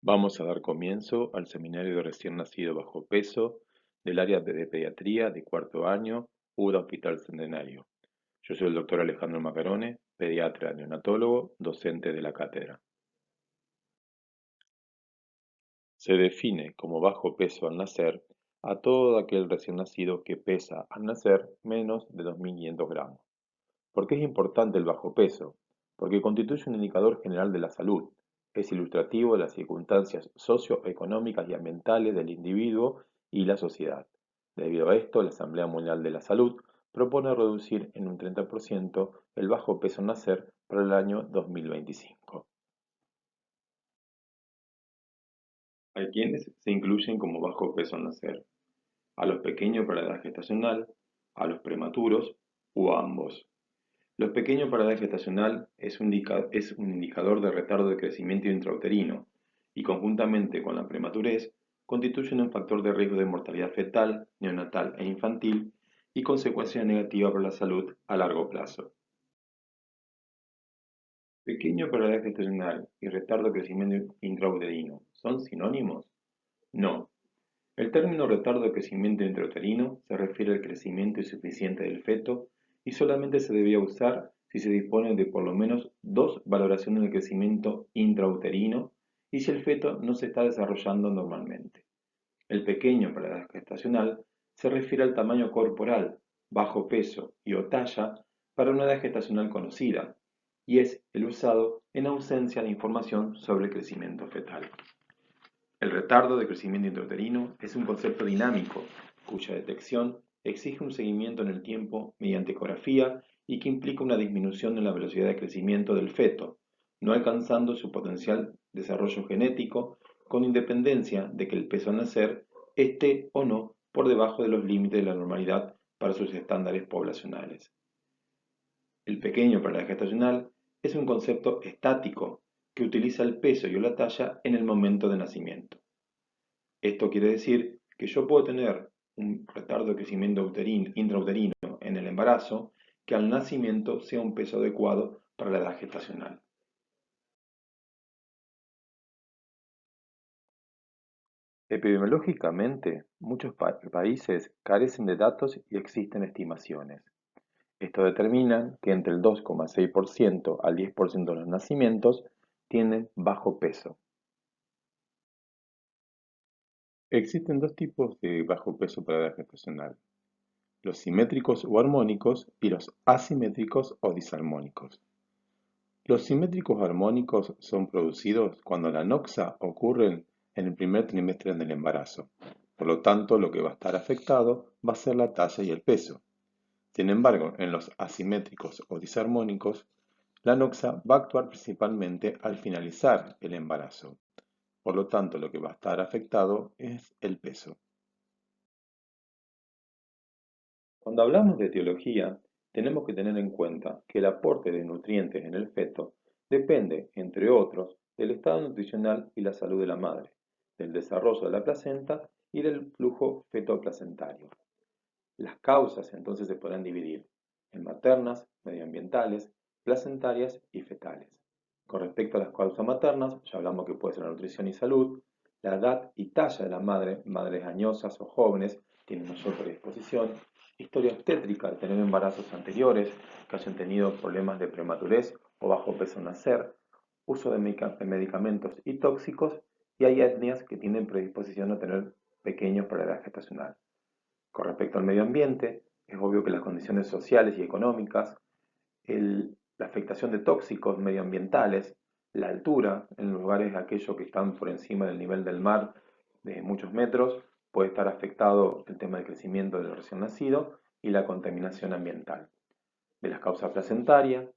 Vamos a dar comienzo al seminario de recién nacido bajo peso del área de pediatría de cuarto año, UDA Hospital Centenario. Yo soy el doctor Alejandro Macarone, pediatra neonatólogo, docente de la cátedra. Se define como bajo peso al nacer a todo aquel recién nacido que pesa al nacer menos de 2.500 gramos. ¿Por qué es importante el bajo peso? Porque constituye un indicador general de la salud. Es ilustrativo de las circunstancias socioeconómicas y ambientales del individuo y la sociedad. Debido a esto, la Asamblea Mundial de la Salud propone reducir en un 30% el bajo peso al nacer para el año 2025. Hay quienes se incluyen como bajo peso al nacer: a los pequeños para la edad gestacional, a los prematuros o a ambos. Los pequeños para edad gestacional es un indicador de retardo de crecimiento intrauterino y conjuntamente con la prematurez constituyen un factor de riesgo de mortalidad fetal, neonatal e infantil y consecuencia negativa para la salud a largo plazo. Pequeño para la edad gestacional y retardo de crecimiento intrauterino, ¿son sinónimos? No. El término retardo de crecimiento intrauterino se refiere al crecimiento insuficiente del feto y solamente se debía usar si se dispone de por lo menos dos valoraciones de crecimiento intrauterino y si el feto no se está desarrollando normalmente. El pequeño para la edad gestacional se refiere al tamaño corporal, bajo peso y o talla para una edad gestacional conocida y es el usado en ausencia de información sobre el crecimiento fetal. El retardo de crecimiento intrauterino es un concepto dinámico, cuya detección exige un seguimiento en el tiempo mediante ecografía y que implica una disminución en la velocidad de crecimiento del feto, no alcanzando su potencial desarrollo genético, con independencia de que el peso al nacer esté o no por debajo de los límites de la normalidad para sus estándares poblacionales. El pequeño para la gestacional es un concepto estático que utiliza el peso y o la talla en el momento de nacimiento. Esto quiere decir que yo puedo tener un retardo de crecimiento intrauterino en el embarazo que al nacimiento sea un peso adecuado para la edad gestacional. Epidemiológicamente, muchos países carecen de datos y existen estimaciones. Esto determina que entre el 2,6% al 10% de los nacimientos tienen bajo peso. Existen dos tipos de bajo peso para la edad gestacional: los simétricos o armónicos y los asimétricos o disarmónicos. Los simétricos armónicos son producidos cuando la anoxia ocurre en el primer trimestre del embarazo. Por lo tanto, lo que va a estar afectado va a ser la talla y el peso. Sin embargo, en los asimétricos o disarmónicos, la anoxia va a actuar principalmente al finalizar el embarazo. Por lo tanto, lo que va a estar afectado es el peso. Cuando hablamos de etiología, tenemos que tener en cuenta que el aporte de nutrientes en el feto depende, entre otros, del estado nutricional y la salud de la madre, del desarrollo de la placenta y del flujo fetoplacentario. Las causas entonces se podrán dividir en maternas, medioambientales, placentarias y fetales. Con respecto a las causas maternas, ya hablamos que puede ser la nutrición y salud, la edad y talla de la madre, madres añosas o jóvenes tienen mayor predisposición, historia obstétrica al tener embarazos anteriores, que hayan tenido problemas de prematurez o bajo peso al nacer, uso de medicamentos y tóxicos, y hay etnias que tienen predisposición a tener pequeños para la edad gestacional. Con respecto al medio ambiente, es obvio que las condiciones sociales y económicas, la afectación de tóxicos medioambientales, la altura en los lugares aquellos que están por encima del nivel del mar de muchos metros, puede estar afectado el tema del crecimiento del recién nacido y la contaminación ambiental. De las causas placentarias,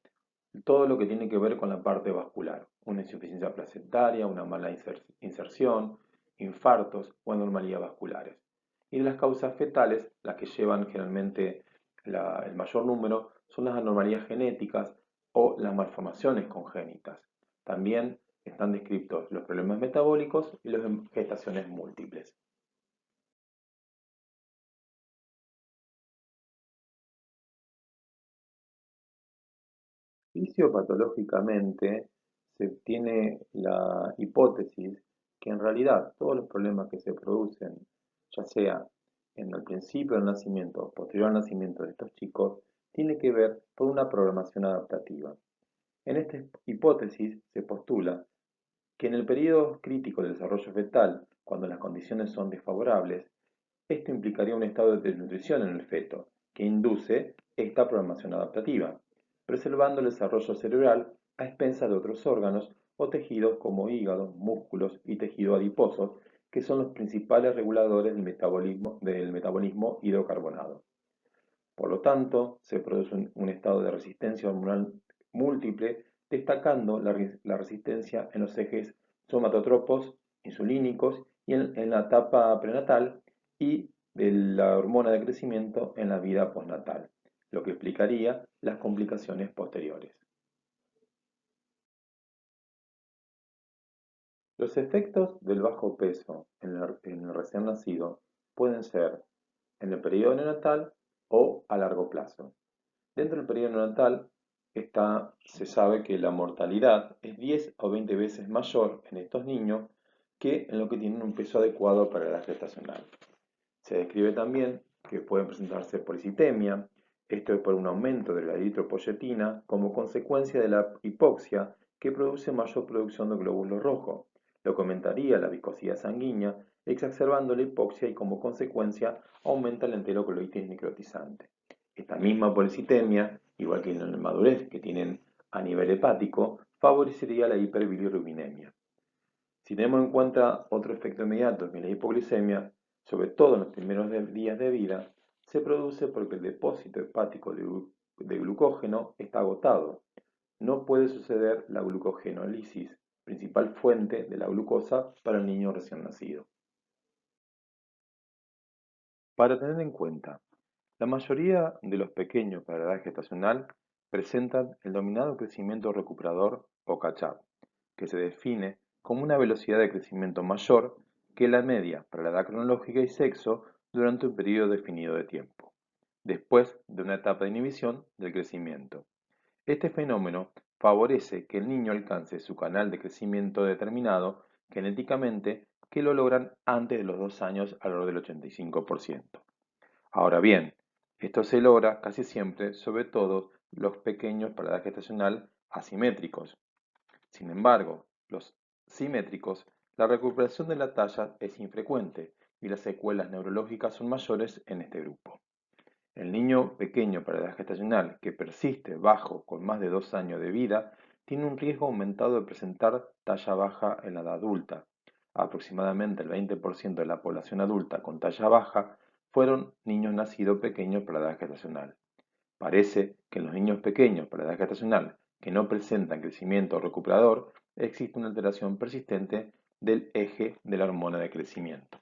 todo lo que tiene que ver con la parte vascular, una insuficiencia placentaria, una mala inserción, infartos o anormalidades vasculares. Y de las causas fetales, las que llevan generalmente el mayor número, son las anormalías genéticas o las malformaciones congénitas. También están descritos los problemas metabólicos y las gestaciones múltiples. Fisiopatológicamente se tiene la hipótesis que en realidad todos los problemas que se producen, ya sea en el principio del nacimiento o posterior al nacimiento de estos chicos, tiene que ver con una programación adaptativa. En esta hipótesis se postula que en el periodo crítico del desarrollo fetal, cuando las condiciones son desfavorables, esto implicaría un estado de desnutrición en el feto, que induce esta programación adaptativa, preservando el desarrollo cerebral a expensas de otros órganos o tejidos como hígado, músculos y tejido adiposo, que son los principales reguladores del metabolismo hidrocarbonado. Por lo tanto, se produce un estado de resistencia hormonal múltiple, destacando la resistencia en los ejes somatotropos, insulínicos y en la etapa prenatal y de la hormona de crecimiento en la vida postnatal, lo que explicaría las complicaciones posteriores. Los efectos del bajo peso en el recién nacido pueden ser en el periodo neonatal o a largo plazo. Dentro del periodo neonatal se sabe que la mortalidad es 10 o 20 veces mayor en estos niños que en los que tienen un peso adecuado para la edad gestacional. Se describe también que pueden presentarse policitemia, esto es por un aumento de la eritropoyetina como consecuencia de la hipoxia que produce mayor producción de glóbulos rojos. Lo que aumentaría la viscosidad sanguínea, exacerbando la hipoxia y como consecuencia aumenta la enterocolitis necrotizante. Esta misma policitemia, igual que en la madurez que tienen a nivel hepático, favorecería la hiperbilirubinemia. Si tenemos en cuenta otro efecto inmediato que la hipoglicemia, sobre todo en los primeros días de vida, se produce porque el depósito hepático de glucógeno está agotado. No puede suceder la glucogenólisis, principal fuente de la glucosa para el niño recién nacido. Para tener en cuenta, la mayoría de los pequeños para la edad gestacional presentan el dominado crecimiento recuperador o catch-up, que se define como una velocidad de crecimiento mayor que la media para la edad cronológica y sexo durante un periodo definido de tiempo, después de una etapa de inhibición del crecimiento. Este fenómeno favorece que el niño alcance su canal de crecimiento determinado genéticamente que lo logran antes de los 2 años alrededor del 85%. Ahora bien, esto se logra casi siempre, sobre todo los pequeños para la edad gestacional asimétricos. Sin embargo, los simétricos, la recuperación de la talla es infrecuente y las secuelas neurológicas son mayores en este grupo. El niño pequeño para la edad gestacional que persiste bajo con más de 2 años de vida tiene un riesgo aumentado de presentar talla baja en la edad adulta. Aproximadamente el 20% de la población adulta con talla baja fueron niños nacidos pequeños para la edad gestacional. Parece que en los niños pequeños para la edad gestacional que no presentan crecimiento recuperador existe una alteración persistente del eje de la hormona de crecimiento.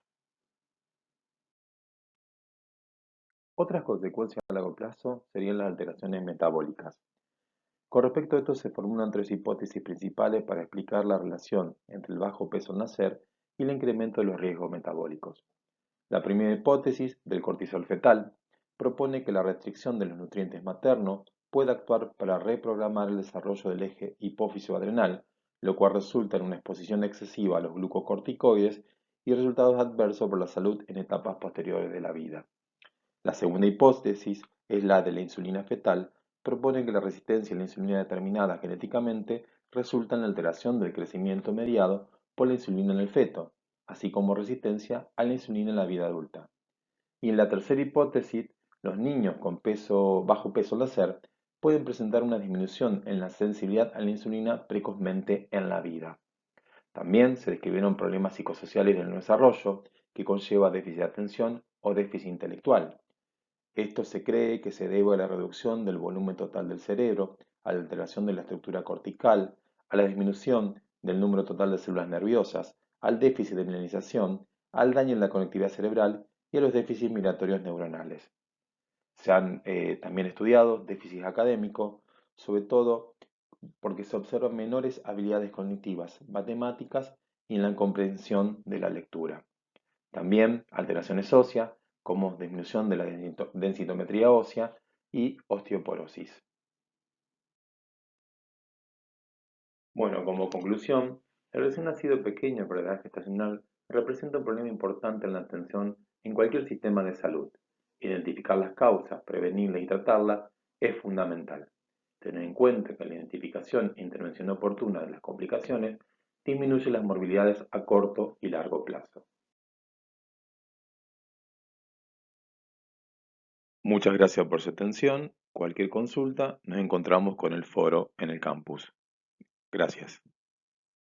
Otras consecuencias a largo plazo serían las alteraciones metabólicas. Con respecto a esto se formulan tres hipótesis principales para explicar la relación entre el bajo peso al nacer y el incremento de los riesgos metabólicos. La primera hipótesis, del cortisol fetal, propone que la restricción de los nutrientes maternos puede actuar para reprogramar el desarrollo del eje hipófiso-adrenal, lo cual resulta en una exposición excesiva a los glucocorticoides y resultados adversos por la salud en etapas posteriores de la vida. La segunda hipótesis es la de la insulina fetal, propone que la resistencia a la insulina determinada genéticamente resulta en la alteración del crecimiento mediado por la insulina en el feto, así como resistencia a la insulina en la vida adulta. Y en la tercera hipótesis, los niños con bajo peso al nacer pueden presentar una disminución en la sensibilidad a la insulina precozmente en la vida. También se describieron problemas psicosociales del desarrollo que conlleva déficit de atención o déficit intelectual. Esto se cree que se debe a la reducción del volumen total del cerebro, a la alteración de la estructura cortical, a la disminución del número total de células nerviosas, al déficit de mielinización, al daño en la conectividad cerebral y a los déficits migratorios neuronales. Se han también estudiado déficits académicos, sobre todo porque se observan menores habilidades cognitivas, matemáticas y en la comprensión de la lectura. También alteraciones óseas, como disminución de la densitometría ósea y osteoporosis. Bueno, como conclusión, El recién nacido pequeño por edad gestacional representa un problema importante en la atención en cualquier sistema de salud. Identificar las causas, prevenirlas y tratarlas es fundamental. Tener en cuenta que la identificación e intervención oportuna de las complicaciones disminuye las morbilidades a corto y largo plazo. Muchas gracias por su atención. Cualquier consulta, nos encontramos con el foro en el campus. Gracias.